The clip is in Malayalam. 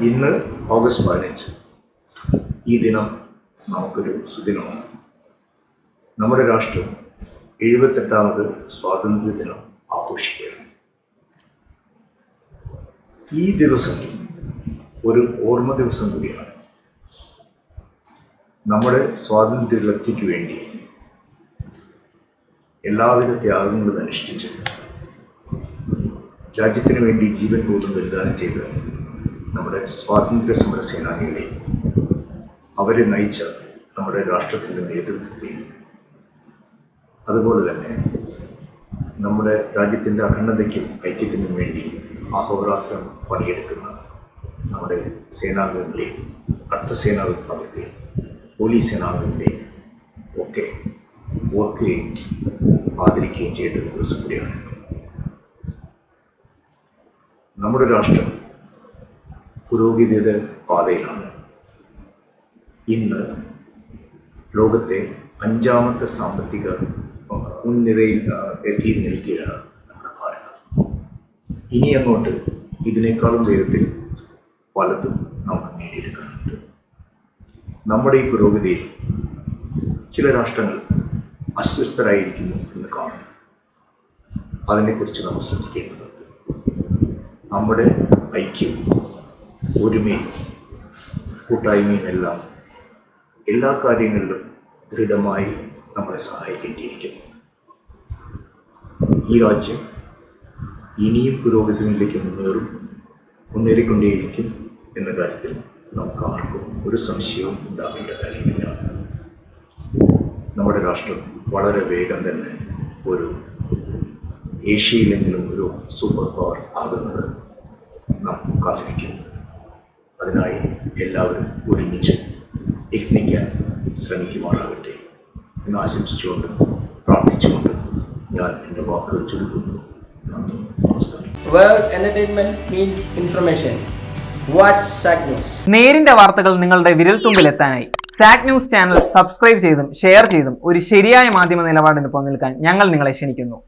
ഇന്ന് ഓഗസ്റ്റ് 15. ഈ ദിനം നമുക്കൊരു സുദിനമാണ്. നമ്മുടെ രാഷ്ട്രം 78ാമത് സ്വാതന്ത്ര്യ ദിനം ആഘോഷിക്കുകയാണ്. ഈ ദിവസം ഒരു ഓർമ്മ ദിവസം കൂടിയാണ്. നമ്മുടെ സ്വാതന്ത്ര്യലബ്ധിക്ക് വേണ്ടി എല്ലാവിധ ത്യാഗങ്ങളും അനുഷ്ഠിച്ച് രാജ്യത്തിന് വേണ്ടി ജീവൻ പോലും ബലിദാനം ചെയ്ത് നമ്മുടെ സ്വാതന്ത്ര്യ സമര സേനാനികളെയും അവരെ നയിച്ച നമ്മുടെ രാഷ്ട്രത്തിൻ്റെ നേതൃത്വത്തെയും അതുപോലെ തന്നെ നമ്മുടെ രാജ്യത്തിൻ്റെ അഖണ്ഡതയ്ക്കും ഐക്യത്തിനും വേണ്ടി അഹോരാത്രം പണിയെടുക്കുന്ന നമ്മുടെ സേനാംഗങ്ങളെയും അർദ്ധസേനാ വിഭാഗത്തെയും പോലീസ് സേനാംഗങ്ങളെയും ഒക്കെ ഓർക്കുകയും ആദരിക്കുകയും ചെയ്യേണ്ട ഒരു ദിവസം കൂടിയാണ്. നമ്മുടെ രാഷ്ട്രം പുരോഗതിയുടെ പാതയിലാണ്. ഇന്ന് ലോകത്തെ 5ാമത്തെ സാമ്പത്തിക മുൻനിരയിൽ എത്തി നിൽക്കുകയാണ് നമ്മുടെ ഭാരതം. ഇനി അങ്ങോട്ട് ഇതിനേക്കാളും വേഗത്തിൽ പലതും നമുക്ക് നേടിയെടുക്കാനുണ്ട്. നമ്മുടെ ഈ പുരോഗതിയിൽ ചില രാഷ്ട്രങ്ങൾ അസ്വസ്ഥരായിരിക്കുന്നു എന്ന് കാണുന്നു. അതിനെക്കുറിച്ച് നമ്മൾ ശ്രദ്ധിക്കേണ്ടതുണ്ട്. നമ്മുടെ ഐക്യവും ഒരുമയും കൂട്ടായ്മയും എല്ലാം എല്ലാ കാര്യങ്ങളിലും ദൃഢമായി നമ്മളെ സഹായിക്കേണ്ടിയിരിക്കുന്നു. ഈ രാജ്യം ഇനിയും പുരോഗതിയിലേക്ക് മുന്നേറിക്കൊണ്ടേയിരിക്കും എന്ന കാര്യത്തിൽ നമുക്ക് ആർക്കും ഒരു സംശയവും ഉണ്ടാകേണ്ട കാര്യമില്ല. നമ്മുടെ രാഷ്ട്രം വളരെ വേഗം തന്നെ ഒരു ഏഷ്യയിലെങ്കിലും ഒരു സൂപ്പർ പവർ ആകുന്നത് നാം കാത്തിരിക്കുന്നു. അതിനായി എല്ലാവരും ഒരുമിച്ച് യത്നിക്കാൻ ശ്രമിക്കുമാറാകട്ടെ എന്ന് ആശംസിച്ചുകൊണ്ട് പ്രാർത്ഥിച്ചുകൊണ്ട് ഞാൻ എൻ്റെ വാക്കുകൾ ചുരുക്കുന്നു. നന്ദി, നമസ്കാരം. Where entertainment means information. Watch SAC News. നേരിന്റെ വാർത്തകൾ നിങ്ങളുടെ വിരൽത്തുമ്പിലെത്താനായി സാക് ന്യൂസ് ചാനൽ സബ്സ്ക്രൈബ് ചെയ്തും ഷെയർ ചെയ്തും ഒരു ശരിയായ മാധ്യമ നിലപാടിന് നിൽക്കാൻ ഞങ്ങൾ നിങ്ങളെ ക്ഷണിക്കുന്നു.